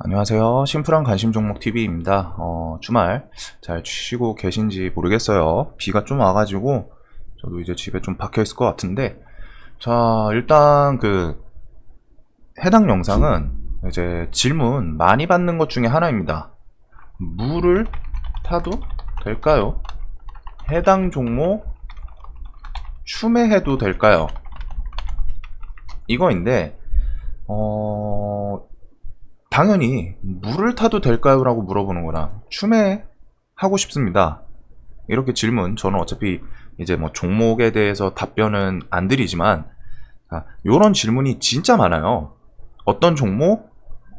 안녕하세요. 심플한 관심 종목 TV입니다. 주말 잘 쉬고 계신지 모르겠어요. 비가 좀 와가지고 저도 이제 집에 좀 박혀 있을 것 같은데, 자, 일단 해당 영상은 이제 질문 많이 받는 것 중에 하나입니다. 물을 타도 될까요? 해당 종목 추매해도 될까요? 이거인데, 당연히 물을 타도 될까요? 라고 물어보는 거나 추매하고 싶습니다. 이렇게 질문, 저는 어차피 이제 뭐 종목에 대해서 답변은 안 드리지만, 요런 질문이 진짜 많아요. 어떤 종목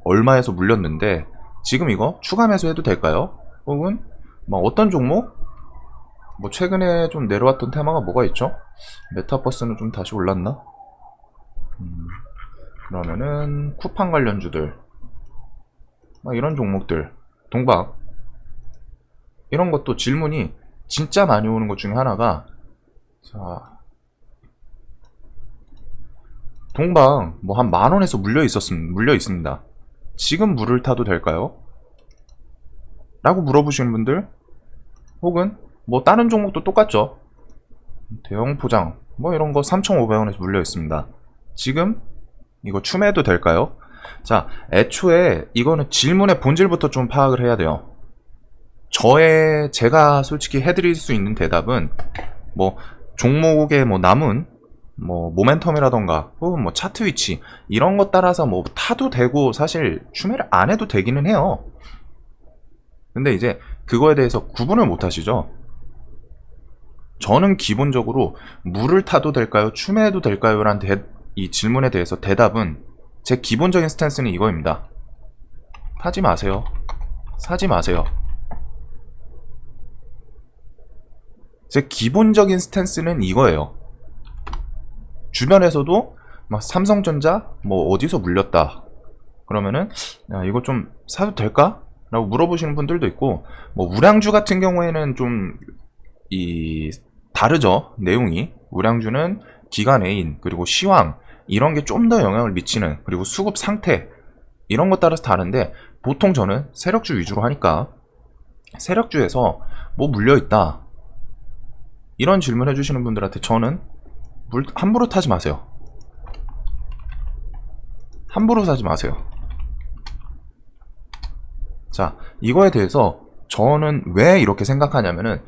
얼마에서 물렸는데 지금 이거 추가 매수해도 될까요? 혹은 뭐 어떤 종목 뭐 최근에 좀 내려왔던 테마가 뭐가 있죠? 메타버스는 좀 다시 올랐나? 그러면은 쿠팡 관련주들, 막 이런 종목들, 동박, 이런 것도 질문이 진짜 많이 오는 것 중에 하나가, 자, 동박 뭐 한 10,000원에서 물려 있습니다. 지금 물을 타도 될까요? 라고 물어보시는 분들, 혹은 뭐 다른 종목도 똑같죠. 대형 포장 뭐 이런 거 3,500원에서 물려 있습니다. 지금 이거 추매해도 될까요? 자, 애초에 이거는 질문의 본질부터 좀 파악을 해야 돼요. 제가 솔직히 해드릴 수 있는 대답은 뭐 종목에 뭐 남은 뭐 모멘텀이라던가 혹은 뭐 차트 위치 이런 것 따라서 뭐 타도 되고, 사실 추매를 안 해도 되기는 해요. 근데 이제 그거에 대해서 구분을 못 하시죠. 저는 기본적으로 물을 타도 될까요? 추매해도 될까요? 라는 이 질문에 대해서 대답은, 제 기본적인 스탠스는 이거입니다. 타지 마세요. 사지 마세요. 제 기본적인 스탠스는 이거예요. 주변에서도 막 삼성전자 뭐 어디서 물렸다 그러면은 야, 이거 좀 사도 될까? 라고 물어보시는 분들도 있고, 뭐 우량주 같은 경우에는 좀 다르죠. 내용이. 우량주는 기관애인 그리고 시황 이런 게 좀 더 영향을 미치는, 그리고 수급 상태 이런 것 따라서 다른데, 보통 저는 세력주 위주로 하니까 세력주에서 뭐 물려있다 이런 질문 해주시는 분들한테 저는 물 함부로 타지 마세요. 함부로 사지 마세요. 자, 이거에 대해서 저는 왜 이렇게 생각하냐면은,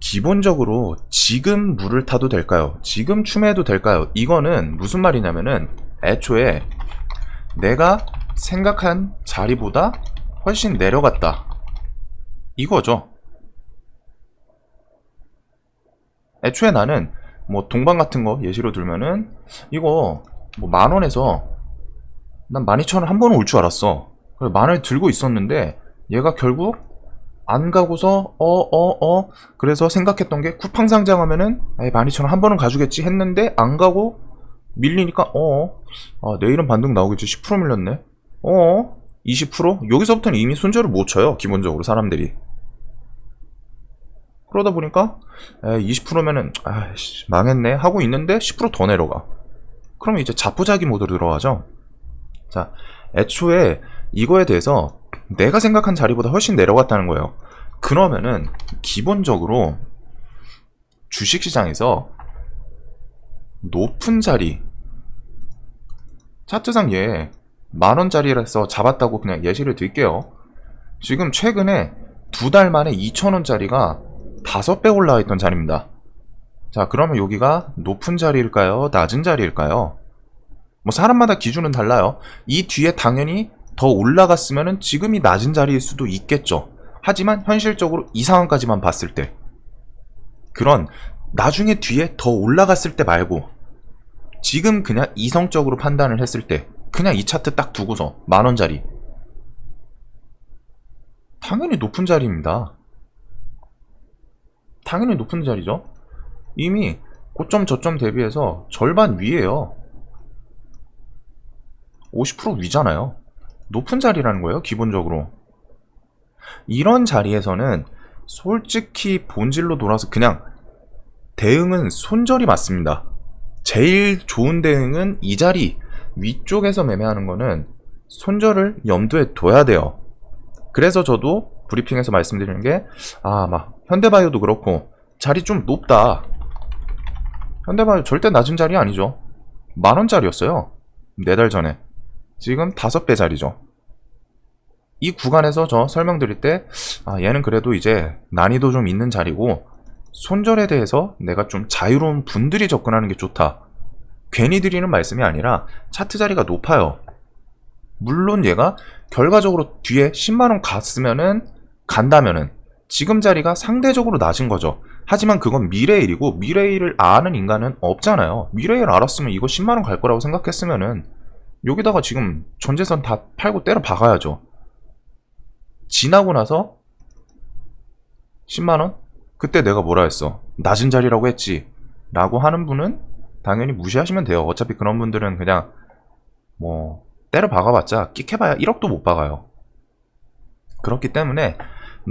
기본적으로 지금 물을 타도 될까요? 지금 추매해도 될까요? 이거는 무슨 말이냐면은, 애초에 내가 생각한 자리보다 훨씬 내려갔다 이거죠. 애초에 나는 뭐 동방 같은 거 예시로 들면은, 이거 뭐 10,000원에서 난 12,000원 한 번은 올 줄 알았어. 그래서 10,000원 들고 있었는데 얘가 결국 안 가고서 그래서 생각했던 게, 쿠팡 상장하면은 12,000원 한 번은 가주겠지 했는데 안 가고 밀리니까 내일은 반등 나오겠지. 10% 밀렸네. 20%? 여기서부터는 이미 손절을 못 쳐요, 기본적으로 사람들이. 그러다 보니까 20%면은 망했네 하고 있는데 10%더 내려가. 그러면 이제 자포자기 모드로 들어가죠. 자, 애초에 이거에 대해서 내가 생각한 자리보다 훨씬 내려갔다는 거예요. 그러면은 기본적으로 주식시장에서 높은 자리, 차트상 얘 10,000원짜리라서 잡았다고 그냥 예시를 들게요. 지금 최근에 2달 만에 2,000원짜리가 5배 올라와 있던 자리입니다. 자, 그러면 여기가 높은 자리일까요? 낮은 자리일까요? 뭐 사람마다 기준은 달라요. 이 뒤에 당연히 더 올라갔으면 지금이 낮은 자리일 수도 있겠죠. 하지만 현실적으로 이 상황까지만 봤을 때, 그런 나중에 뒤에 더 올라갔을 때 말고 지금 그냥 이성적으로 판단을 했을 때, 그냥 이 차트 딱 두고서 10,000원짜리 당연히 높은 자리입니다. 당연히 높은 자리죠. 이미 고점 저점 대비해서 절반 위에요. 50% 위잖아요. 높은 자리라는 거예요, 기본적으로. 이런 자리에서는 솔직히 본질로 돌아서 그냥 대응은 손절이 맞습니다. 제일 좋은 대응은 이 자리 위쪽에서 매매하는 거는 손절을 염두에 둬야 돼요. 그래서 저도 브리핑에서 말씀드리는 게, 막 현대바이오도 그렇고 자리 좀 높다. 현대바이오 절대 낮은 자리 아니죠. 10,000원짜리였어요. 4달 전에. 지금 5배 자리죠. 이 구간에서 저 설명드릴 때, 얘는 그래도 이제 난이도 좀 있는 자리고 손절에 대해서 내가 좀 자유로운 분들이 접근하는 게 좋다. 괜히 드리는 말씀이 아니라 차트 자리가 높아요. 물론 얘가 결과적으로 뒤에 10만원 간다면은 지금 자리가 상대적으로 낮은 거죠. 하지만 그건 미래의 일이고 미래의 일을 아는 인간은 없잖아요. 미래의 일 알았으면 이거 10만원 갈 거라고 생각했으면은 여기다가 지금 전재산 다 팔고 때려 박아야죠. 지나고 나서 10만원? 그때 내가 뭐라 했어? 낮은 자리라고 했지 라고 하는 분은 당연히 무시하시면 돼요. 어차피 그런 분들은 그냥 뭐 때려 박아봤자 끽해봐야 1억도 못 박아요. 그렇기 때문에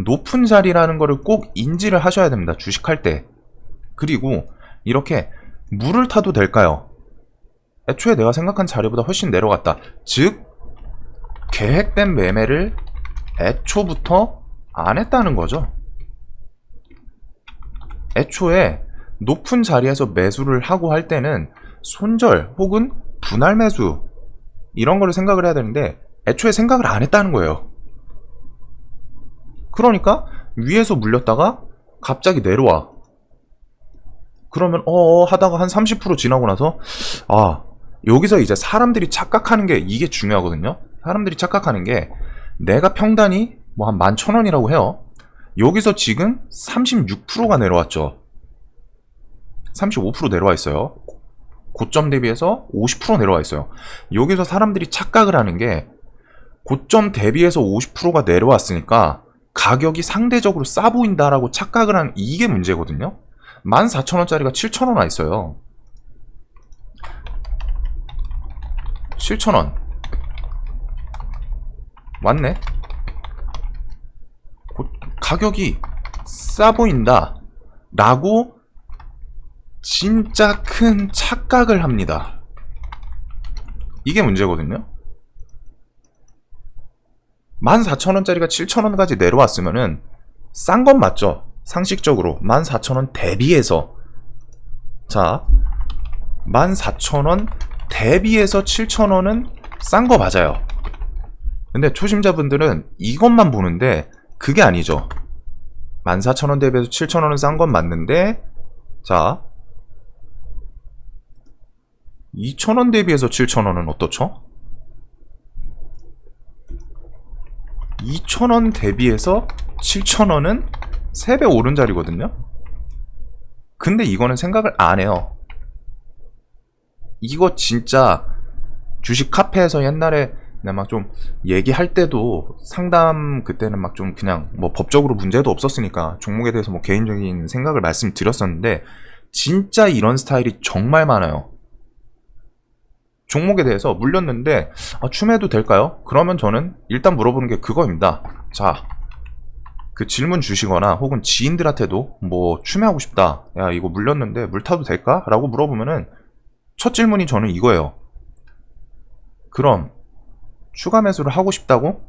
높은 자리라는 거를 꼭 인지를 하셔야 됩니다. 주식할 때. 그리고 이렇게 물을 타도 될까요? 애초에 내가 생각한 자리보다 훨씬 내려갔다. 즉 계획된 매매를 애초부터 안 했다는 거죠. 애초에 높은 자리에서 매수를 하고 할 때는 손절 혹은 분할 매수 이런 거를 생각을 해야 되는데 애초에 생각을 안 했다는 거예요. 그러니까 위에서 물렸다가 갑자기 내려와. 그러면 하다가 한 30% 지나고 나서 여기서 이제 사람들이 착각하는 게 이게 중요하거든요. 사람들이 착각하는 게 내가 평단이 뭐 한 11,000원이라고 해요. 여기서 지금 36%가 내려왔죠. 35% 내려와 있어요. 고점 대비해서 50% 내려와 있어요. 여기서 사람들이 착각을 하는 게 고점 대비해서 50%가 내려왔으니까 가격이 상대적으로 싸 보인다라고 착각을 하는 이게 문제거든요. 14,000원짜리가 7,000원 와 있어요. 7,000원 왔네. 가격이 싸 보인다 라고 진짜 큰 착각을 합니다. 이게 문제거든요. 14,000원짜리가 7,000원까지 내려왔으면은 싼 건 맞죠. 상식적으로 14,000원 대비해서. 자, 14,000원 대비해서 7,000원은 싼 거 맞아요. 근데 초심자분들은 이것만 보는데 그게 아니죠. 14,000원 대비해서 7,000원은 싼 건 맞는데, 자 2,000원 대비해서 7,000원은 어떻죠? 2,000원 대비해서 7,000원은 3배 오른 자리거든요. 근데 이거는 생각을 안 해요. 이거 진짜 주식 카페에서 옛날에 막 좀 얘기할 때도 상담 그때는 막 좀 그냥 뭐 법적으로 문제도 없었으니까 종목에 대해서 뭐 개인적인 생각을 말씀드렸었는데 진짜 이런 스타일이 정말 많아요. 종목에 대해서 물렸는데 추매해도 될까요? 그러면 저는 일단 물어보는 게 그거입니다. 자, 그 질문 주시거나 혹은 지인들한테도 뭐 추매하고 싶다. 야, 이거 물렸는데 물 타도 될까? 라고 물어보면은 첫 질문이 저는 이거예요. 그럼 추가 매수를 하고 싶다고?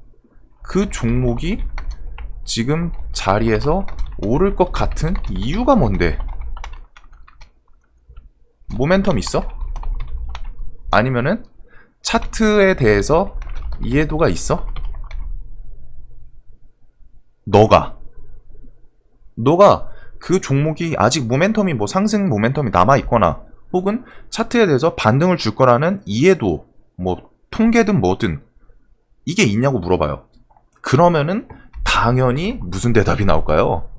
그 종목이 지금 자리에서 오를 것 같은 이유가 뭔데? 모멘텀 있어? 아니면은 차트에 대해서 이해도가 있어? 너가 그 종목이 아직 모멘텀이 뭐 상승 모멘텀이 남아있거나 혹은 차트에 대해서 반등을 줄 거라는 이해도 뭐 통계든 뭐든 이게 있냐고 물어봐요. 그러면은 당연히 무슨 대답이 나올까요?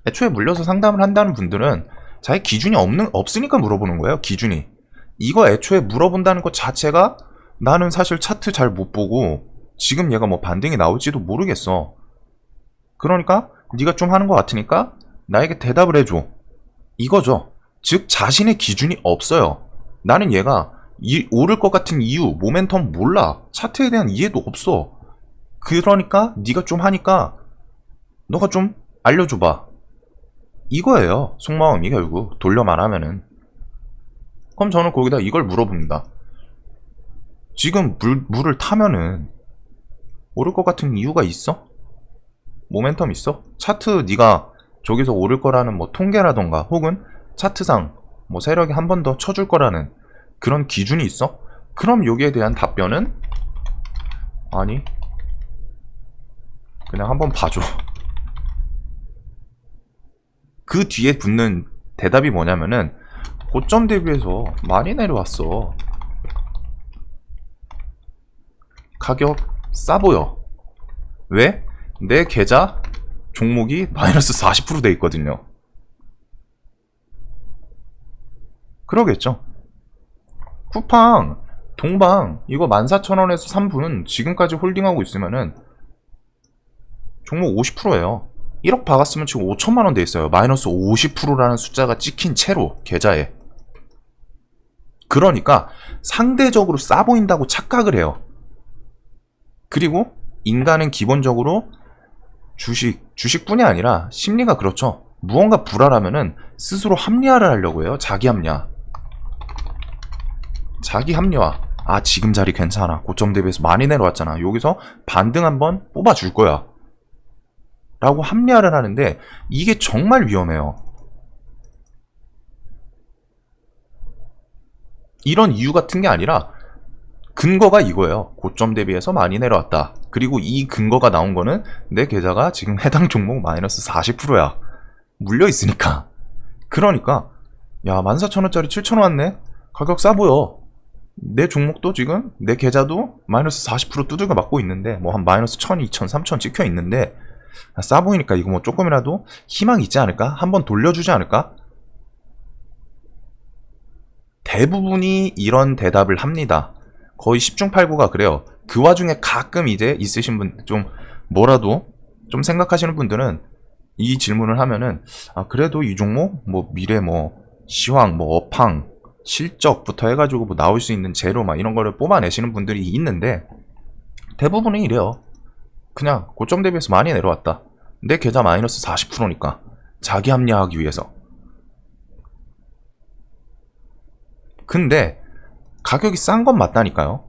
애초에 물려서 상담을 한다는 분들은 자기 기준이 없으니까 물어보는 거예요. 기준이. 이거 애초에 물어본다는 것 자체가 나는 사실 차트 잘 못 보고 지금 얘가 뭐 반등이 나올지도 모르겠어. 그러니까 네가 좀 하는 것 같으니까 나에게 대답을 해줘. 이거죠. 즉 자신의 기준이 없어요. 나는 얘가 오를 것 같은 이유, 모멘텀 몰라. 차트에 대한 이해도 없어. 그러니까 네가 좀 하니까 너가 좀 알려줘봐. 이거예요. 속마음이 결국 돌려 말하면은. 그럼 저는 거기다 이걸 물어봅니다. 지금 물을 타면은 오를 것 같은 이유가 있어? 모멘텀 있어? 차트 네가 저기서 오를 거라는 뭐 통계라던가 혹은 차트상 뭐 세력이 한 번 더 쳐줄 거라는 그런 기준이 있어? 그럼 여기에 대한 답변은 아니, 그냥 한번 봐줘. 그 뒤에 붙는 대답이 뭐냐면은 고점 대비해서 많이 내려왔어. 가격 싸 보여. 왜? 내 계좌 종목이 마이너스 40% 돼 있거든요. 그러겠죠. 쿠팡, 동방 이거 14,000원에서 3분 지금까지 홀딩하고 있으면은 종목 50%예요. 1억 박았으면 지금 5천만원 돼 있어요. 마이너스 50%라는 숫자가 찍힌 채로 계좌에. 그러니까 상대적으로 싸 보인다고 착각을 해요. 그리고 인간은 기본적으로 주식뿐이 아니라 심리가 그렇죠. 무언가 불안하면은 스스로 합리화를 하려고 해요. 자기 합리화. 자기 합리화. 아, 지금 자리 괜찮아. 고점 대비해서 많이 내려왔잖아. 여기서 반등 한번 뽑아줄 거야. 라고 합리화를 하는데 이게 정말 위험해요. 이런 이유 같은 게 아니라 근거가 이거예요. 고점 대비해서 많이 내려왔다. 그리고 이 근거가 나온 거는 내 계좌가 지금 해당 종목 마이너스 40%야. 물려있으니까. 그러니까 야, 14,000원짜리 7,000원 왔네? 가격 싸 보여. 내 종목도 지금 내 계좌도 마이너스 40% 두들겨 맞고 있는데 뭐 한 마이너스 1,000, 2,000, 3,000 찍혀 있는데 싸 보이니까 이거 뭐 조금이라도 희망이 있지 않을까? 한번 돌려주지 않을까? 대부분이 이런 대답을 합니다. 거의 10중 8구가 그래요. 그 와중에 가끔 이제 있으신 분, 좀 뭐라도 좀 생각하시는 분들은 이 질문을 하면은 아, 그래도 이 종목 뭐 미래 뭐 시황 뭐 업황 실적부터 해가지고 뭐 나올 수 있는 재료 막 이런 거를 뽑아내시는 분들이 있는데 대부분은 이래요. 그냥 고점 대비해서 많이 내려왔다. 내 계좌 마이너스 40%니까 자기 합리화하기 위해서. 근데 가격이 싼 건 맞다니까요.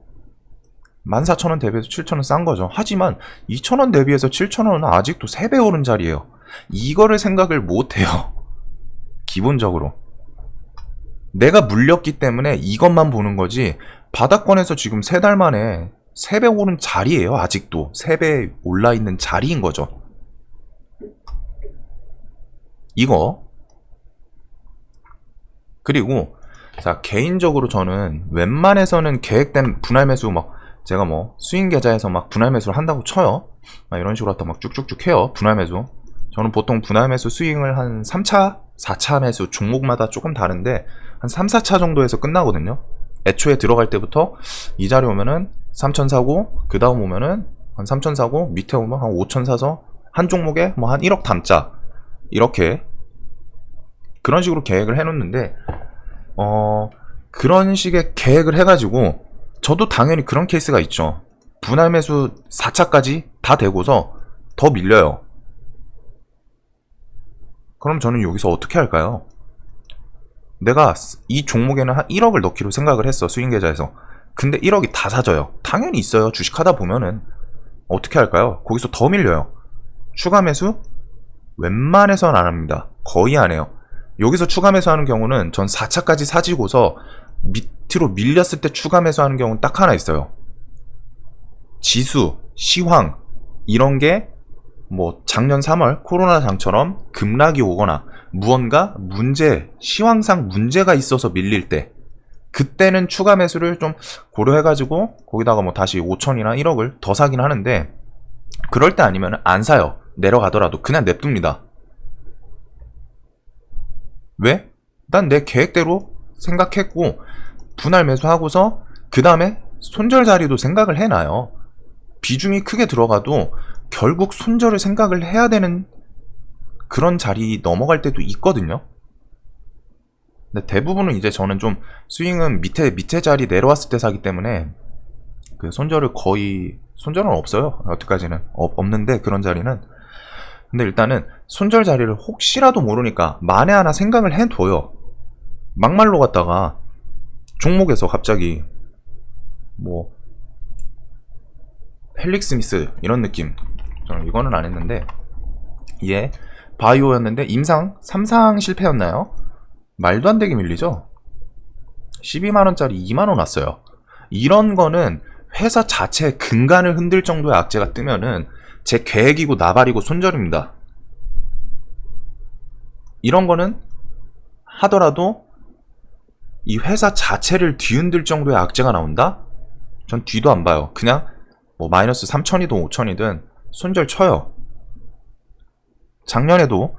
14,000원 대비해서 7,000원 싼 거죠. 하지만 2,000원 대비해서 7,000원은 아직도 3배 오른 자리예요. 이거를 생각을 못해요. 기본적으로. 내가 물렸기 때문에 이것만 보는 거지 바닥권에서 지금 3달 만에 3배 오른 자리예요. 아직도 3배 올라있는 자리인 거죠. 이거. 그리고 자, 개인적으로 저는 웬만해서는 계획된 분할 매수 막 제가 뭐 스윙 계좌에서 막 분할 매수를 한다고 쳐요. 막 이런 식으로 갖다 막 쭉쭉쭉 해요. 분할 매수. 저는 보통 분할 매수 스윙을 한 3차, 4차 매수 종목마다 조금 다른데 한 3, 4차 정도에서 끝나거든요. 애초에 들어갈 때부터 이 자리 오면은 3천 사고 그 다음 오면은 한 3천 사고 밑에 오면 한 5천 사서 한 종목에 뭐 한 1억 담자 이렇게 그런 식으로 계획을 해놓는데 그런 식의 계획을 해가지고 저도 당연히 그런 케이스가 있죠. 분할 매수 4차까지 다 되고서 더 밀려요. 그럼 저는 여기서 어떻게 할까요? 내가 이 종목에는 한 1억을 넣기로 생각을 했어. 스윙 계좌에서. 근데 1억이 다 사져요. 당연히 있어요. 주식하다 보면은. 어떻게 할까요? 거기서 더 밀려요. 추가 매수? 웬만해서는 안 합니다. 거의 안 해요. 여기서 추가 매수하는 경우는 전 4차까지 사지고서 밑으로 밀렸을 때 추가 매수하는 경우는 딱 하나 있어요. 지수, 시황 이런 게 뭐 작년 3월 코로나장처럼 급락이 오거나 무언가 시황상 문제가 있어서 밀릴 때 그때는 추가 매수를 좀 고려해가지고 거기다가 뭐 다시 5천이나 1억을 더 사긴 하는데 그럴 때 아니면 안 사요. 내려가더라도 그냥 냅둡니다. 왜? 난 내 계획대로 생각했고 분할 매수하고서 그 다음에 손절 자리도 생각을 해놔요. 비중이 크게 들어가도 결국 손절을 생각을 해야 되는 그런 자리 넘어갈 때도 있거든요. 근데 대부분은 이제 저는 좀 스윙은 밑에 자리 내려왔을 때 사기 때문에 그 손절은 없어요. 여태까지는 없는데 그런 자리는. 근데 일단은 손절 자리를 혹시라도 모르니까 만에 하나 생각을 해둬요. 막말로 갔다가 종목에서 갑자기 뭐 펠릭 스미스 이런 느낌. 저는 이거는 안 했는데 예 바이오였는데 임상 3상 실패였나요? 말도 안 되게 밀리죠. 12만원짜리 2만원 왔어요. 이런 거는 회사 자체의 근간을 흔들 정도의 악재가 뜨면은 제 계획이고 나발이고 손절입니다. 이런 거는 하더라도 이 회사 자체를 뒤흔들 정도의 악재가 나온다? 전 뒤도 안 봐요. 그냥 뭐 마이너스 3천이든 5천이든 손절 쳐요. 작년에도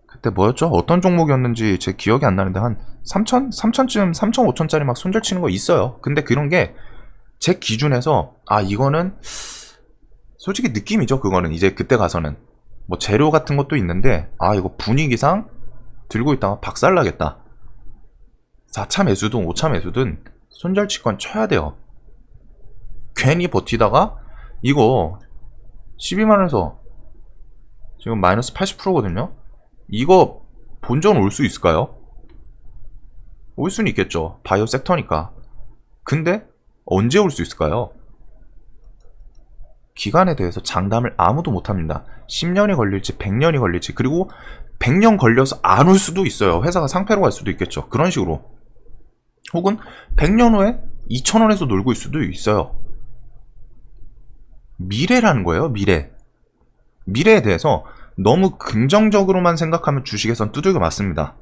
그때 뭐였죠? 어떤 종목이었는지 제 기억이 안 나는데 한 3천? 3천쯤 3천 5천짜리 막 손절 치는 거 있어요. 근데 그런 게 제 기준에서 아 이거는 솔직히 느낌이죠. 그거는 이제 그때 가서는 뭐 재료 같은 것도 있는데 아 이거 분위기상 들고 있다가 박살나겠다. 4차 매수든 5차 매수든 손절치권 쳐야 돼요. 괜히 버티다가 이거 12만원에서 지금 마이너스 80%거든요. 이거 본전 올 수 있을까요? 올 수는 있겠죠. 바이오 섹터니까. 근데 언제 올 수 있을까요? 기간에 대해서 장담을 아무도 못합니다. 10년이 걸릴지 100년이 걸릴지 그리고 100년 걸려서 안 올 수도 있어요. 회사가 상폐로 갈 수도 있겠죠. 그런 식으로. 혹은 100년 후에 2,000원에서 놀고 있을 수도 있어요. 미래라는 거예요. 미래. 미래에 대해서 너무 긍정적으로만 생각하면 주식에선 두들겨 맞습니다.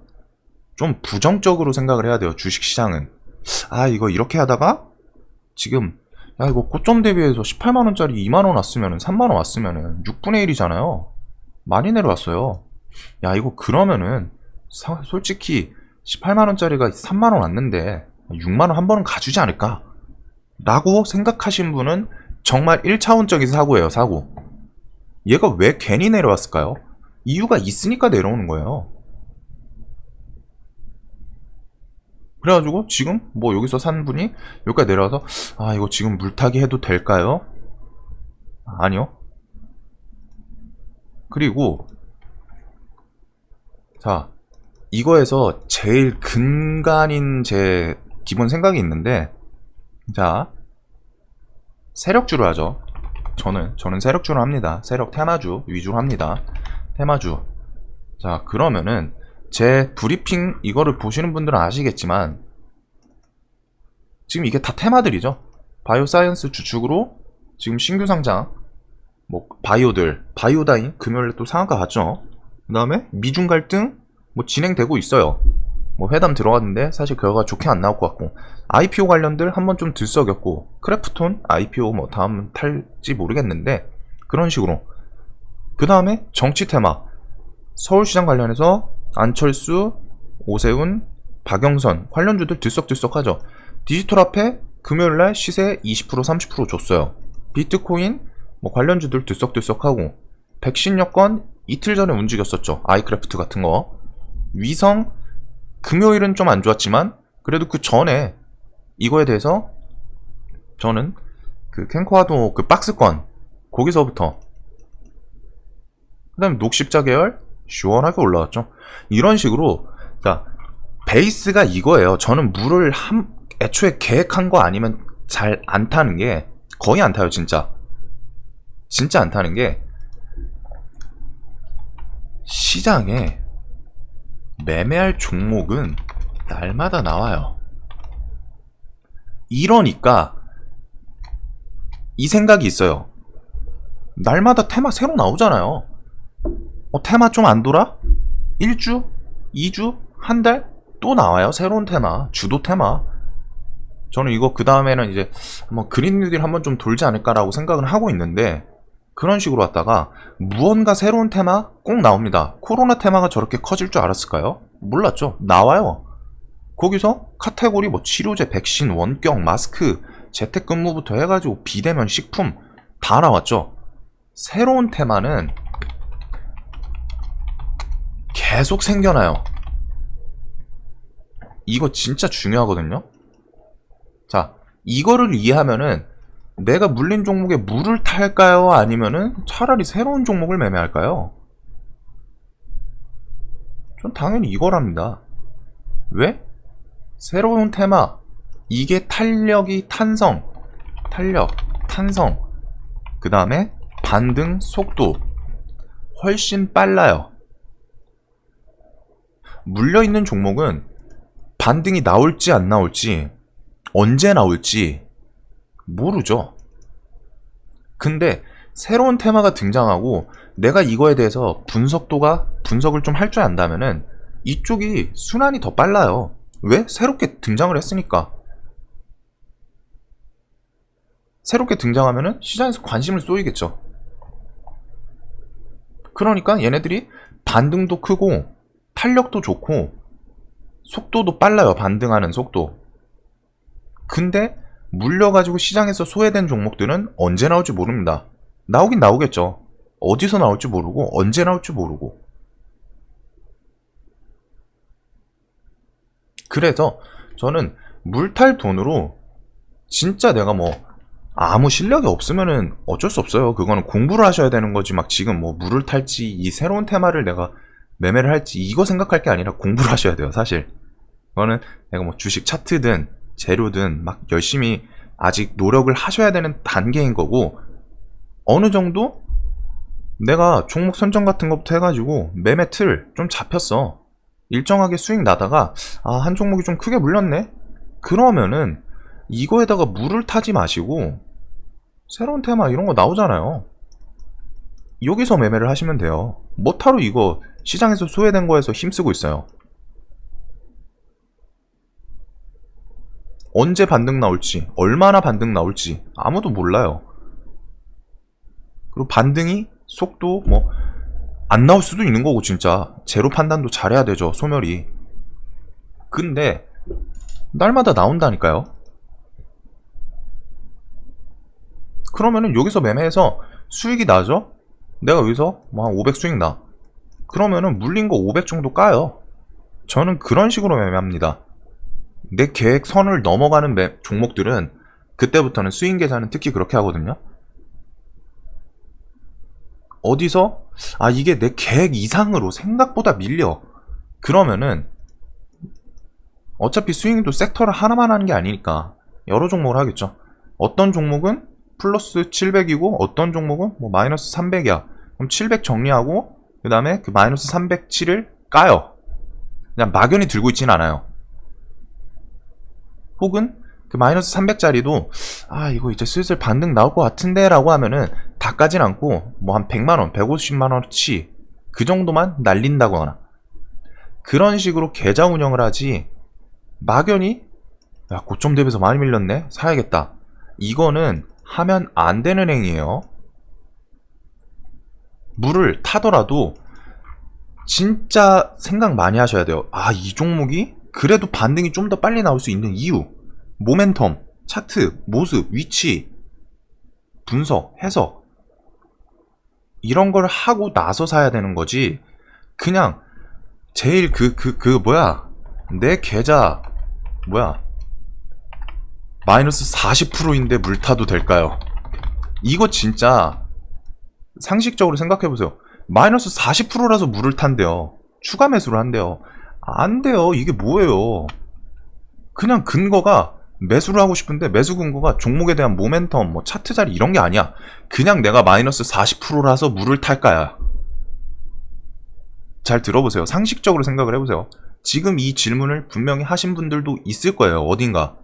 좀 부정적으로 생각을 해야 돼요. 주식시장은. 아 이거 이렇게 하다가 지금 야 이거 고점 대비해서 18만원짜리 2만원 왔으면은 3만원 왔으면은 6분의 1이잖아요. 많이 내려왔어요. 야 이거 그러면은 솔직히 18만원짜리가 3만원 왔는데 6만원 한 번은 가주지 않을까 라고 생각하신 분은 정말 1차원적인 사고예요. 사고. 얘가 왜 괜히 내려왔을까요? 이유가 있으니까 내려오는 거예요. 그래가지고 지금 뭐 여기서 산 분이 여기까지 내려와서 아 이거 지금 물타기 해도 될까요? 아니요. 그리고 자 이거에서 제일 근간인 제 기본 생각이 있는데 자 세력주로 하죠. 저는 세력주로 합니다. 세력 테마주 위주로 합니다. 테마주. 자 그러면은 제 브리핑 이거를 보시는 분들은 아시겠지만 지금 이게 다 테마들이죠. 바이오사이언스 주축으로 지금 신규 상장 뭐 바이오들 바이오다인 금요일에 또 상한가 갔죠. 그 다음에 미중 갈등 뭐 진행되고 있어요. 뭐 회담 들어갔는데 사실 결과가 좋게 안 나올 것 같고 IPO 관련들 한번 좀 들썩였고 크래프톤 IPO 뭐 다음 탈지 모르겠는데 그런 식으로. 그 다음에 정치 테마 서울시장 관련해서 안철수, 오세훈, 박영선 관련주들 들썩들썩하죠. 디지털 화폐 금요일날 시세 20% 30% 줬어요. 비트코인 뭐 관련주들 들썩들썩하고 백신 여권 이틀 전에 움직였었죠. 아이크래프트 같은 거. 위성 금요일은 좀 안 좋았지만 그래도 그 전에 이거에 대해서 저는 그 캔코아도 그 박스권 거기서부터 그 다음에 녹십자 계열 시원하게 올라왔죠. 이런 식으로 자 베이스가 이거예요. 저는 물을 애초에 계획한 거 아니면 잘 안 타는 게 거의 안 타요. 진짜 안 타는 게 시장에 매매할 종목은 날마다 나와요. 이러니까 이 생각이 있어요. 날마다 테마 새로 나오잖아요. 테마 좀 안 돌아? 1주? 2주? 한 달? 또 나와요. 새로운 테마. 주도 테마. 저는 이거 그 다음에는 이제 한번 그린 뉴딜 한번 좀 돌지 않을까라고 생각을 하고 있는데 그런 식으로 왔다가 무언가 새로운 테마 꼭 나옵니다. 코로나 테마가 저렇게 커질 줄 알았을까요? 몰랐죠. 나와요. 거기서 카테고리 뭐 치료제, 백신, 원격, 마스크, 재택근무부터 해가지고 비대면, 식품 다 나왔죠. 새로운 테마는 계속 생겨나요. 이거 진짜 중요하거든요. 자, 이거를 이해하면은 내가 물린 종목에 물을 탈까요? 아니면은 차라리 새로운 종목을 매매할까요? 전 당연히 이거랍니다. 왜? 새로운 테마. 이게 탄력이 탄성. 탄력, 탄성. 그 다음에 반등 속도 훨씬 빨라요. 물려있는 종목은 반등이 나올지 안 나올지 언제 나올지 모르죠. 근데 새로운 테마가 등장하고 내가 이거에 대해서 분석을 좀 할 줄 안다면은 이쪽이 순환이 더 빨라요. 왜? 새롭게 등장을 했으니까. 새롭게 등장하면은 시장에서 관심을 쏘이겠죠. 그러니까 얘네들이 반등도 크고 탄력도 좋고 속도도 빨라요. 반등하는 속도. 근데 물려가지고 시장에서 소외된 종목들은 언제 나올지 모릅니다. 나오긴 나오겠죠. 어디서 나올지 모르고 언제 나올지 모르고. 그래서 저는 물탈 돈으로 진짜 내가 뭐 아무 실력이 없으면은 어쩔 수 없어요. 그거는 공부를 하셔야 되는 거지. 막 지금 뭐 물을 탈지 이 새로운 테마를 내가 매매를 할지 이거 생각할 게 아니라 공부를 하셔야 돼요. 사실 그거는 내가 뭐 주식 차트든 재료든 막 열심히 아직 노력을 하셔야 되는 단계인 거고, 어느 정도 내가 종목 선정 같은 것부터 해가지고 매매 틀 좀 잡혔어. 일정하게 수익 나다가 한 종목이 좀 크게 물렸네? 그러면은 이거에다가 물을 타지 마시고 새로운 테마 이런 거 나오잖아요. 여기서 매매를 하시면 돼요. 뭐타로 이거 시장에서 소외된 거에서 힘쓰고 있어요. 언제 반등 나올지, 얼마나 반등 나올지 아무도 몰라요. 그리고 반등이 속도 뭐 안 나올 수도 있는 거고, 진짜 제로 판단도 잘해야 되죠, 소멸이. 근데 날마다 나온다니까요. 그러면은 여기서 매매해서 수익이 나죠? 내가 여기서 뭐 한 500 수익 나. 그러면은 물린 거 500 정도 까요. 저는 그런 식으로 매매합니다. 내 계획 선을 넘어가는 종목들은 그때부터는 스윙 계산은 특히 그렇게 하거든요. 어디서 이게 내 계획 이상으로 생각보다 밀려. 그러면은 어차피 스윙도 섹터를 하나만 하는 게 아니니까 여러 종목을 하겠죠. 어떤 종목은 플러스 700이고 어떤 종목은 뭐 마이너스 300이야. 그럼 700 정리하고 그 다음에 그 마이너스 307을 까요. 그냥 막연히 들고 있진 않아요. 혹은 그 마이너스 300짜리도 이거 이제 슬슬 반등 나올 것 같은데 라고 하면은 다 까진 않고 뭐 한 100만원, 150만원어치 그 정도만 날린다거나 그런 식으로 계좌 운영을 하지, 막연히 고점 대비해서 많이 밀렸네 사야겠다, 이거는 하면 안 되는 행위예요. 물을 타더라도 진짜 생각 많이 하셔야 돼요. 이 종목이 그래도 반등이 좀 더 빨리 나올 수 있는 이유, 모멘텀, 차트, 모습, 위치, 분석, 해석 이런 걸 하고 나서 사야 되는 거지. 그냥 제일 내 계좌 마이너스 40%인데 물 타도 될까요? 이거 진짜 상식적으로 생각해보세요. 마이너스 40%라서 물을 탄대요. 추가 매수를 한대요. 안 돼요. 이게 뭐예요? 그냥 근거가 매수를 하고 싶은데 매수 근거가 종목에 대한 모멘텀, 뭐 차트 자리 이런 게 아니야. 그냥 내가 마이너스 40%라서 물을 탈까야. 잘 들어보세요. 상식적으로 생각을 해보세요. 지금 이 질문을 분명히 하신 분들도 있을 거예요. 어딘가.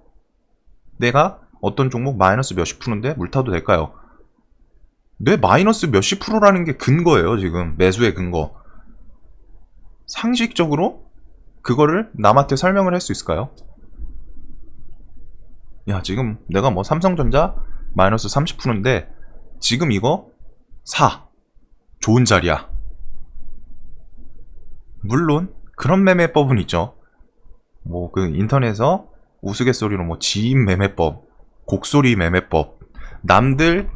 내가 어떤 종목 마이너스 몇십 프로인데 물 타도 될까요? 내 마이너스 몇십 프로라는 게 근거예요. 지금 매수의 근거. 상식적으로 그거를 남한테 설명을 할 수 있을까요? 지금 내가 뭐 삼성전자 마이너스 30%인데 지금 이거 사. 좋은 자리야. 물론 그런 매매법은 있죠. 뭐 그 인터넷에서 우스갯소리로 뭐 지인 매매법, 곡소리 매매법, 남들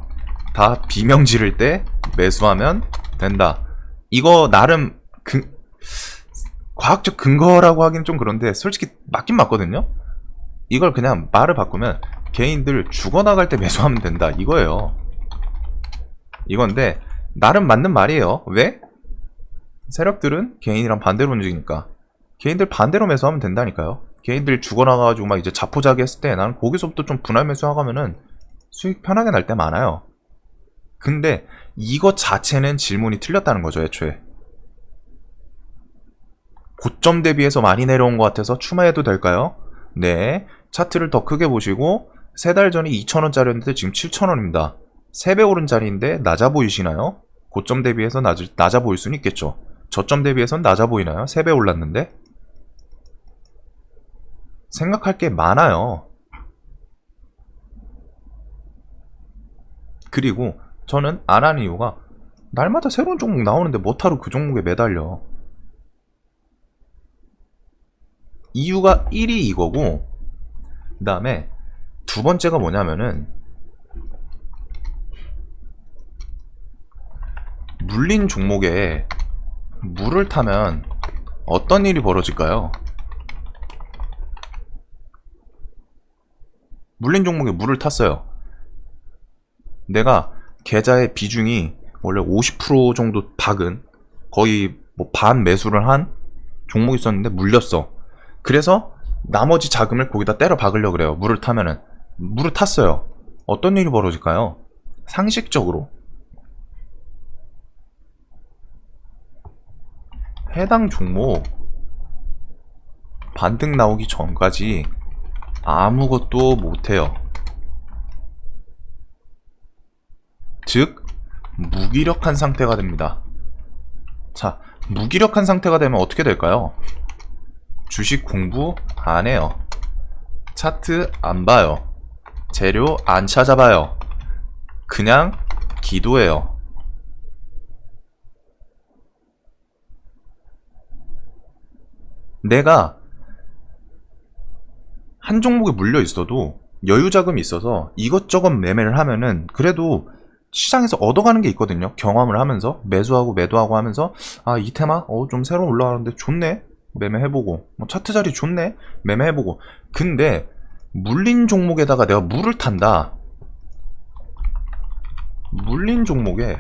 다 비명 지를 때 매수하면 된다. 이거 나름 과학적 근거라고 하긴 좀 그런데 솔직히 맞긴 맞거든요. 이걸 그냥 말을 바꾸면 개인들 죽어나갈 때 매수하면 된다 이거예요. 이건데 나름 맞는 말이에요. 왜? 세력들은 개인이랑 반대로 움직이니까 개인들 반대로 매수하면 된다니까요. 개인들 죽어나가가지고 막 이제 자포자기 했을 때 나는 거기서부터 좀 분할 매수하가면은 수익 편하게 날 때 많아요. 근데 이것 자체는 질문이 틀렸다는 거죠, 애초에. 고점 대비해서 많이 내려온 것 같아서 추마해도 될까요? 네. 차트를 더 크게 보시고 3달 전에 2,000원짜리였는데 지금 7,000원입니다. 3배 오른 자리인데 낮아 보이시나요? 고점 대비해서 낮아 보일 수는 있겠죠. 저점 대비해서는 낮아 보이나요? 3배 올랐는데? 생각할 게 많아요. 그리고 저는 안 하는 이유가 날마다 새로운 종목 나오는데 뭐하러 그 종목에 매달려. 이유가 1이 이거고, 그 다음에 두 번째가 뭐냐면은 물린 종목에 물을 타면 어떤 일이 벌어질까요? 물린 종목에 물을 탔어요. 내가 계좌의 비중이 원래 50% 정도 박은, 거의 뭐 반 매수를 한 종목이 있었는데 물렸어. 그래서 나머지 자금을 거기다 때려 박으려고 그래요. 물을 타면은. 물을 탔어요. 어떤 일이 벌어질까요? 상식적으로 해당 종목 반등 나오기 전까지 아무것도 못해요. 즉 무기력한 상태가 됩니다. 자, 무기력한 상태가 되면 어떻게 될까요? 주식 공부 안 해요. 차트 안 봐요. 재료 안 찾아봐요. 그냥 기도해요. 내가 한 종목에 물려 있어도 여유 자금이 있어서 이것저것 매매를 하면은 그래도 시장에서 얻어가는 게 있거든요. 경험을 하면서 매수하고 매도하고 하면서 아, 이 테마 좀 새로 올라가는데 좋네, 매매해보고, 뭐 차트 자리 좋네, 매매해보고. 근데 물린 종목에다가 내가 물을 탄다. 물린 종목에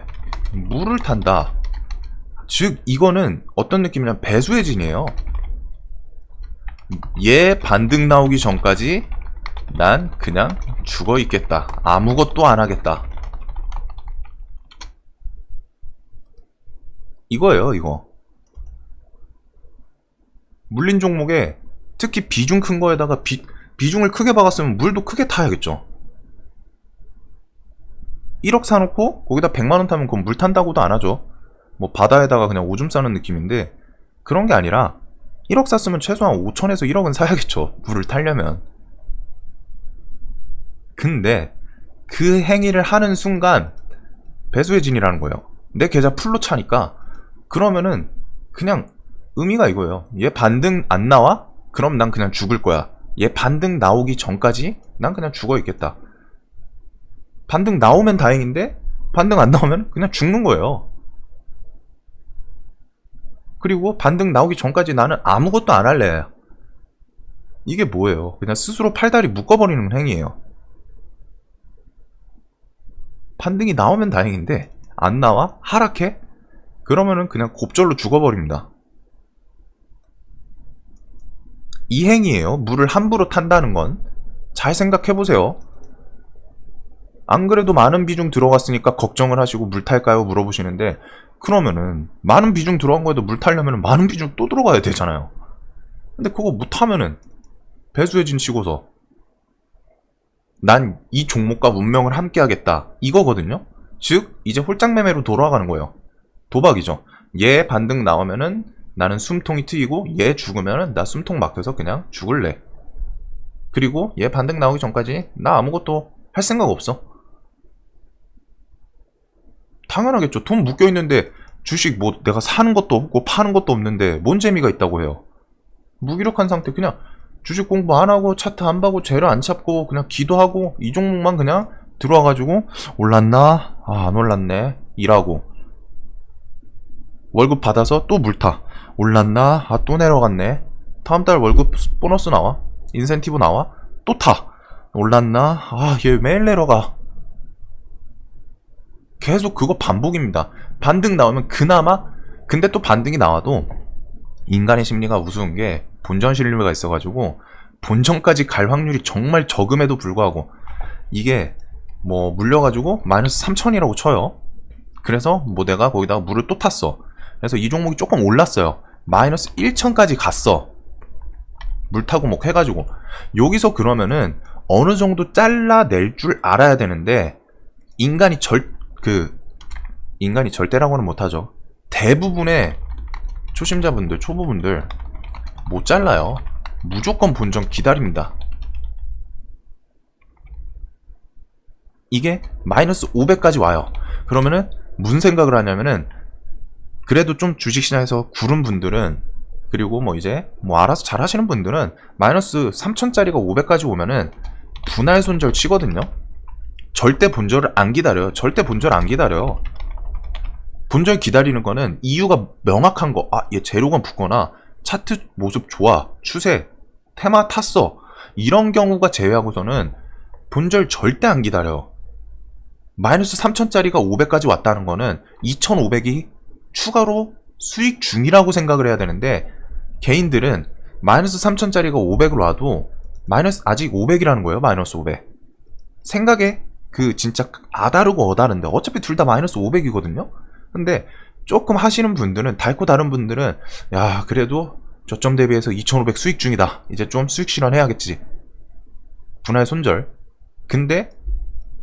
물을 탄다. 즉 이거는 어떤 느낌이냐면 배수의 진이에요. 얘 반등 나오기 전까지 난 그냥 죽어 있겠다. 아무것도 안 하겠다. 이거예요, 이거. 물린 종목에 특히 비중 큰 거에다가 비중을 크게 박았으면 물도 크게 타야겠죠. 1억 사놓고 거기다 100만원 타면 그건 물 탄다고도 안 하죠. 뭐 바다에다가 그냥 오줌 싸는 느낌인데, 그런 게 아니라 1억 샀으면 최소한 5천에서 1억은 사야겠죠, 물을 타려면. 근데 그 행위를 하는 순간 배수의 진이라는 거예요. 내 계좌 풀로 차니까. 그러면은 그냥 의미가 이거예요. 얘 반등 안 나와? 그럼 난 그냥 죽을 거야. 얘 반등 나오기 전까지 난 그냥 죽어 있겠다. 반등 나오면 다행인데 반등 안 나오면 그냥 죽는 거예요. 그리고 반등 나오기 전까지 나는 아무것도 안 할래. 이게 뭐예요? 그냥 스스로 팔다리 묶어버리는 행위예요. 반등이 나오면 다행인데 안 나와? 하락해? 그러면은 그냥 곱절로 죽어버립니다. 이 행위예요. 물을 함부로 탄다는 건. 잘 생각해보세요. 안 그래도 많은 비중 들어갔으니까 걱정을 하시고 물 탈까요? 물어보시는데, 그러면은 많은 비중 들어간 거에도 물 타려면 많은 비중 또 들어가야 되잖아요. 근데 그거 못하면은 배수의 진 치고서 난 이 종목과 운명을 함께 하겠다, 이거거든요. 즉 이제 홀짝 매매로 돌아가는 거예요. 도박이죠. 얘 반등 나오면은 나는 숨통이 트이고, 얘 죽으면은 나 숨통 막혀서 그냥 죽을래. 그리고 얘 반등 나오기 전까지 나 아무것도 할 생각 없어. 당연하겠죠. 돈 묶여있는데 주식 뭐 내가 사는 것도 없고 파는 것도 없는데 뭔 재미가 있다고 해요. 무기력한 상태, 그냥 주식 공부 안 하고 차트 안 봐고 재료 안 잡고 그냥 기도하고 이 종목만 그냥 들어와가지고 올랐나? 아, 안 올랐네. 일하고 월급 받아서 또 물타. 올랐나? 아, 또 내려갔네. 다음 달 월급 보너스 나와, 인센티브 나와, 또 타. 올랐나? 아, 얘 매일 내려가. 계속 그거 반복입니다. 반등 나오면 그나마, 근데 또 반등이 나와도 인간의 심리가 우스운 게 본전 신뢰가 있어가지고 본전까지 갈 확률이 정말 적음에도 불구하고, 이게 뭐 물려가지고 마이너스 3천이라고 쳐요. 그래서 뭐 내가 거기다가 물을 또 탔어. 그래서 이 종목이 조금 올랐어요. 마이너스 1천까지 갔어. 물 타고 뭐 해가지고. 여기서 그러면은 어느 정도 잘라낼 줄 알아야 되는데, 인간이 절대라고는 못하죠. 대부분의 초심자분들, 초보분들 못 잘라요. 무조건 본전 기다립니다. 이게 마이너스 500까지 와요. 그러면은 무슨 생각을 하냐면은, 그래도 좀 주식시장에서 구른 분들은, 그리고 뭐 이제 뭐 알아서 잘 하시는 분들은 마이너스 3천짜리가 500까지 오면은 분할 손절 치거든요. 절대 본절을 안 기다려요. 절대 본절 안 기다려요. 본절 기다리는 거는 이유가 명확한 거. 아, 얘 재료가 붙거나 차트 모습 좋아, 추세, 테마 탔어, 이런 경우가 제외하고서는 본절 절대 안 기다려요. 마이너스 3천짜리가 500까지 왔다는 거는 2500이 추가로 수익 중이라고 생각을 해야 되는데, 개인들은 마이너스 3천짜리가 500으로 와도 마이너스 아직 500이라는 거예요. 마이너스 500 생각에 진짜 아다르고 어다른데 어차피 둘 다 마이너스 500이거든요. 근데 조금 하시는 분들은, 달고 다른 분들은, 야 그래도 저점 대비해서 2500 수익 중이다, 이제 좀 수익 실현해야겠지, 분할 손절. 근데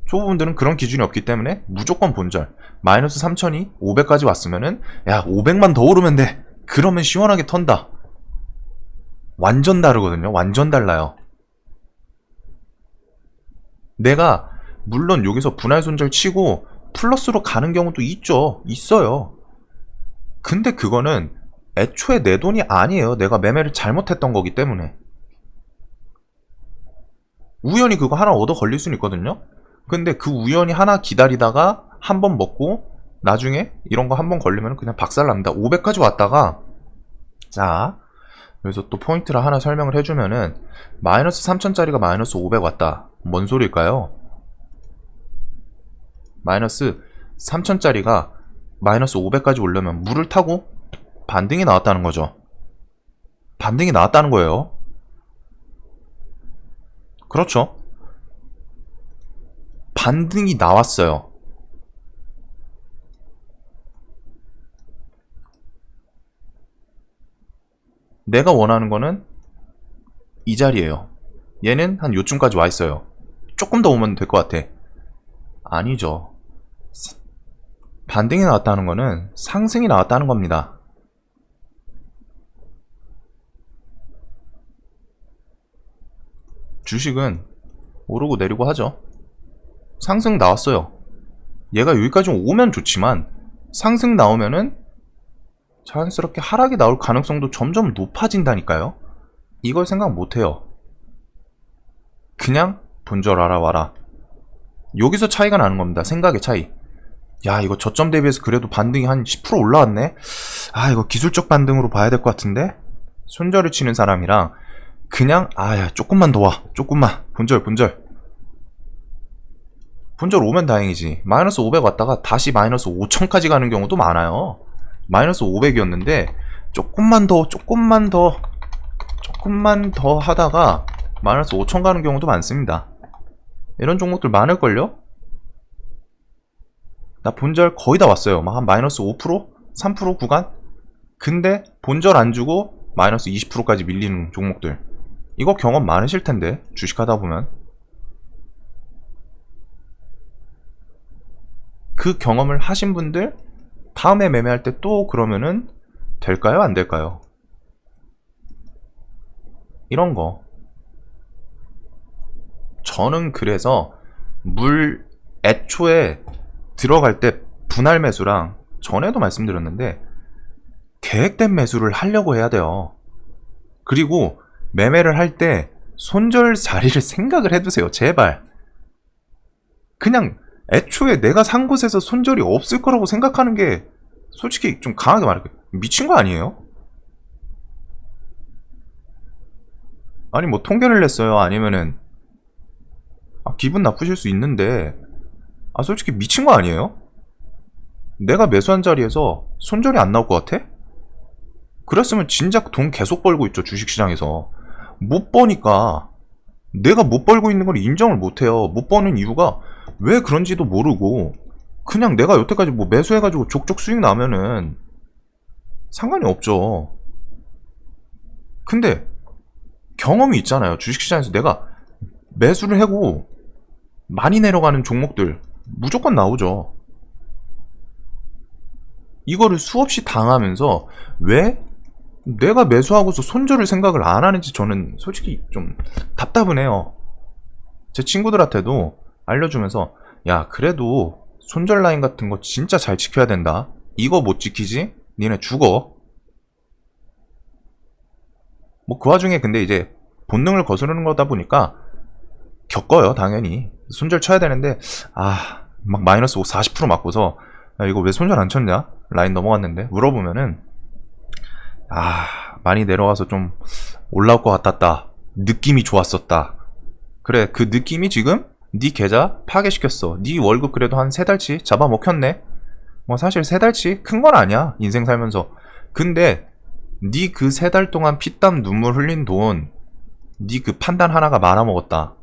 초보분들은 그런 기준이 없기 때문에 무조건 본절. 마이너스 3천이 500까지 왔으면은, 야 500만 더 오르면 돼, 그러면 시원하게 턴다. 완전 다르거든요. 완전 달라요. 내가 물론 여기서 분할 손절 치고 플러스로 가는 경우도 있어요. 근데 그거는 애초에 내 돈이 아니에요. 내가 매매를 잘못했던 거기 때문에. 우연히 그거 하나 얻어 걸릴 수는 있거든요. 근데 그 우연히 하나 기다리다가 한 번 먹고 나중에 이런 거 한 번 걸리면 그냥 박살납니다. 500까지 왔다가, 자 여기서 또 포인트를 하나 설명을 해주면은, 마이너스 3천짜리가 마이너스 500 왔다. 뭔 소리일까요? 마이너스 3천짜리가 마이너스 500까지 오려면 물을 타고 반등이 나왔다는 거죠. 반등이 나왔다는 거예요. 그렇죠. 반등이 나왔어요. 내가 원하는 거는 이 자리예요. 얘는 한 요쯤까지 와 있어요. 조금 더 오면 될 것 같아. 아니죠. 반등이 나왔다는 거는 상승이 나왔다는 겁니다. 주식은 오르고 내리고 하죠. 상승 나왔어요. 얘가 여기까지 오면 좋지만, 상승 나오면은 자연스럽게 하락이 나올 가능성도 점점 높아진다니까요. 이걸 생각 못해요. 그냥 본절 알아와라. 여기서 차이가 나는 겁니다. 생각의 차이. 야 이거 저점 대비해서 그래도 반등이 한 10% 올라왔네. 아 이거 기술적 반등으로 봐야 될 것 같은데. 손절을 치는 사람이랑, 그냥 야 조금만 더 와, 조금만, 본절 오면 다행이지. 마이너스 500 왔다가 다시 마이너스 5천까지 가는 경우도 많아요. 마이너스 500이었는데 조금만 더 하다가 마이너스 5천 가는 경우도 많습니다. 이런 종목들 많을걸요? 나 본절 거의 다 왔어요. 막 한 마이너스 5%? 3% 구간? 근데 본절 안 주고 마이너스 20%까지 밀리는 종목들, 이거 경험 많으실 텐데, 주식하다 보면. 그 경험을 하신 분들 다음에 매매할 때 또 그러면은 될까요? 안 될까요? 이런 거. 저는 그래서 애초에 들어갈 때 분할 매수랑, 전에도 말씀드렸는데, 계획된 매수를 하려고 해야 돼요. 그리고 매매를 할 때 손절 자리를 생각을 해두세요. 제발. 그냥 애초에 내가 산 곳에서 손절이 없을 거라고 생각하는 게, 솔직히 좀 강하게 말할게요, 미친 거 아니에요? 아니 뭐 통계를 냈어요, 아니면은 기분 나쁘실 수 있는데, 솔직히 미친 거 아니에요? 내가 매수한 자리에서 손절이 안 나올 것 같아? 그랬으면 진작 돈 계속 벌고 있죠, 주식시장에서. 못 버니까. 내가 못 벌고 있는 걸 인정을 못 해요. 못 버는 이유가, 왜 그런지도 모르고 그냥 내가 여태까지 뭐 매수해가지고 족족 수익 나면은 상관이 없죠. 근데 경험이 있잖아요. 주식시장에서 내가 매수를 하고 많이 내려가는 종목들 무조건 나오죠. 이거를 수없이 당하면서 왜 내가 매수하고서 손절을 생각을 안 하는지 저는 솔직히 좀 답답은 해요. 제 친구들한테도 알려주면서 야 그래도 손절 라인 같은 거 진짜 잘 지켜야 된다. 이거 못 지키지? 니네 죽어. 뭐 그 와중에 근데 이제 본능을 거스르는 거다 보니까 겪어요 당연히. 손절 쳐야 되는데 막 마이너스 40% 맞고서 야 이거 왜 손절 안 쳤냐? 라인 넘어갔는데 물어보면은 많이 내려가서 좀 올라올 것 같았다. 느낌이 좋았었다. 그래 그 느낌이 지금 네 계좌 파괴시켰어. 네 월급 그래도 한 3달치 잡아먹혔네. 뭐 사실 3달치 큰 건 아니야 인생 살면서. 근데 네 그 3달 동안 피땀 눈물 흘린 돈 네 그 판단 하나가 말아먹었다.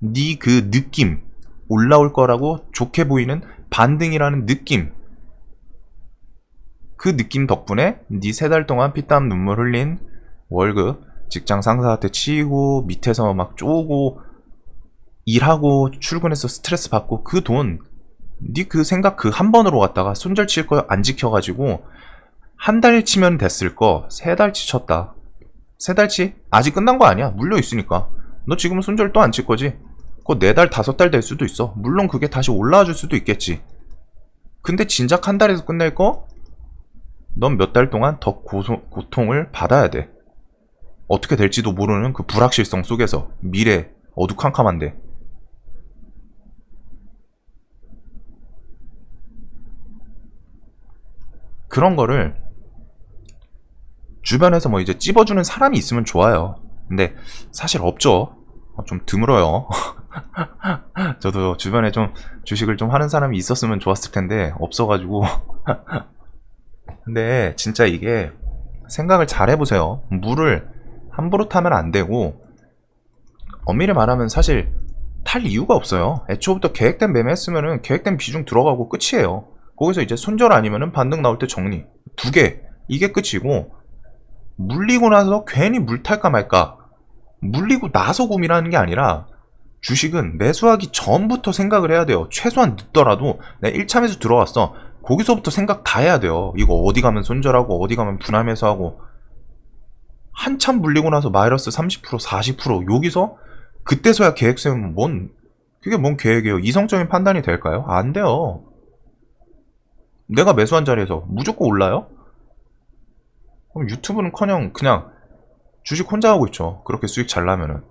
네 그 느낌 올라올 거라고 좋게 보이는 반등이라는 느낌, 그 느낌 덕분에 네 3달 동안 피땀 눈물 흘린 월급 직장 상사한테 치이고 밑에서 막 쪼고 일하고 출근해서 스트레스 받고 그 돈 네 그 생각 그 한 번으로 갔다가 손절 칠 거 안 지켜가지고 한 달 치면 됐을 거 3달치 쳤다. 3달치? 아직 끝난 거 아니야. 물려 있으니까. 너 지금은 손절 또 안 칠 거지? 그거 4달 5달 될 수도 있어. 물론 그게 다시 올라와 줄 수도 있겠지. 근데 진작 한 달에서 끝낼 거? 넌 몇 달 동안 더 고통을 받아야 돼. 어떻게 될지도 모르는 그 불확실성 속에서. 미래 어두캄캄한데. 그런 거를 주변에서 뭐 이제 찝어주는 사람이 있으면 좋아요. 근데 사실 없죠. 좀 드물어요. 저도 주변에 좀 주식을 좀 하는 사람이 있었으면 좋았을 텐데 없어가지고. 근데 진짜 이게 생각을 잘 해보세요. 물을 함부로 타면 안 되고, 엄밀히 말하면 사실 탈 이유가 없어요. 애초부터 계획된 매매 했으면은 계획된 비중 들어가고 끝이에요. 거기서 이제 손절 아니면은 반등 나올 때 정리. 2개. 이게 끝이고, 물리고 나서 괜히 물 탈까 말까. 물리고 나서 고민하는 게 아니라 주식은 매수하기 전부터 생각을 해야 돼요. 최소한 늦더라도 내가 1차 매수 들어왔어. 거기서부터 생각 다 해야 돼요. 이거 어디 가면 손절하고 어디 가면 분할 매수하고. 한참 물리고 나서 마이너스 30% 40% 여기서 그때서야 계획 세우면 그게 뭔 계획이에요. 이성적인 판단이 될까요? 안 돼요. 내가 매수한 자리에서 무조건 올라요? 그럼 유튜브는커녕 그냥 주식 혼자 하고 있죠. 그렇게 수익 잘 나면은.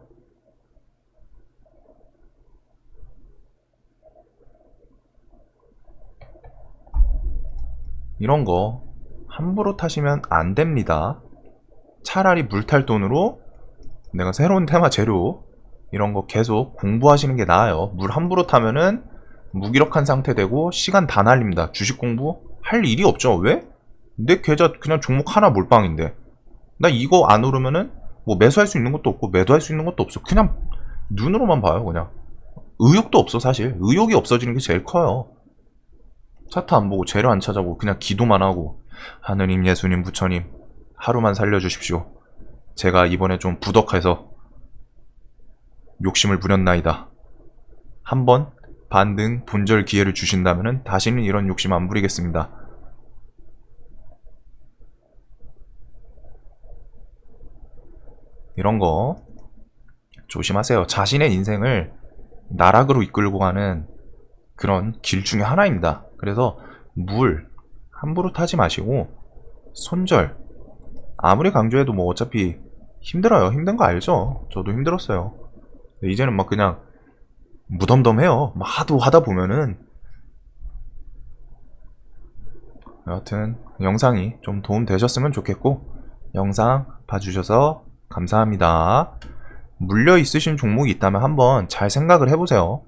이런 거 함부로 타시면 안 됩니다. 차라리 물 탈 돈으로 내가 새로운 테마 재료 이런 거 계속 공부하시는 게 나아요. 물 함부로 타면은 무기력한 상태 되고 시간 다 날립니다. 주식 공부 할 일이 없죠. 왜? 내 계좌 그냥 종목 하나 몰빵인데 나 이거 안 오르면은 뭐 매수할 수 있는 것도 없고 매도할 수 있는 것도 없어. 그냥 눈으로만 봐요. 그냥 의욕도 없어. 사실 의욕이 없어지는 게 제일 커요. 차트 안 보고 재료 안 찾아보고 그냥 기도만 하고 하느님 예수님 부처님 하루만 살려주십시오. 제가 이번에 좀 부덕해서 욕심을 부렸나이다. 한번 반등 본절 기회를 주신다면 다시는 이런 욕심 안 부리겠습니다. 이런 거 조심하세요. 자신의 인생을 나락으로 이끌고 가는 그런 길 중에 하나입니다. 그래서 물 함부로 타지 마시고 손절 아무리 강조해도 뭐 어차피 힘들어요. 힘든 거 알죠? 저도 힘들었어요. 이제는 막 그냥 무덤덤해요. 하도 하다 보면은. 여하튼 영상이 좀 도움 되셨으면 좋겠고 영상 봐주셔서 감사합니다. 물려 있으신 종목이 있다면 한번 잘 생각을 해보세요.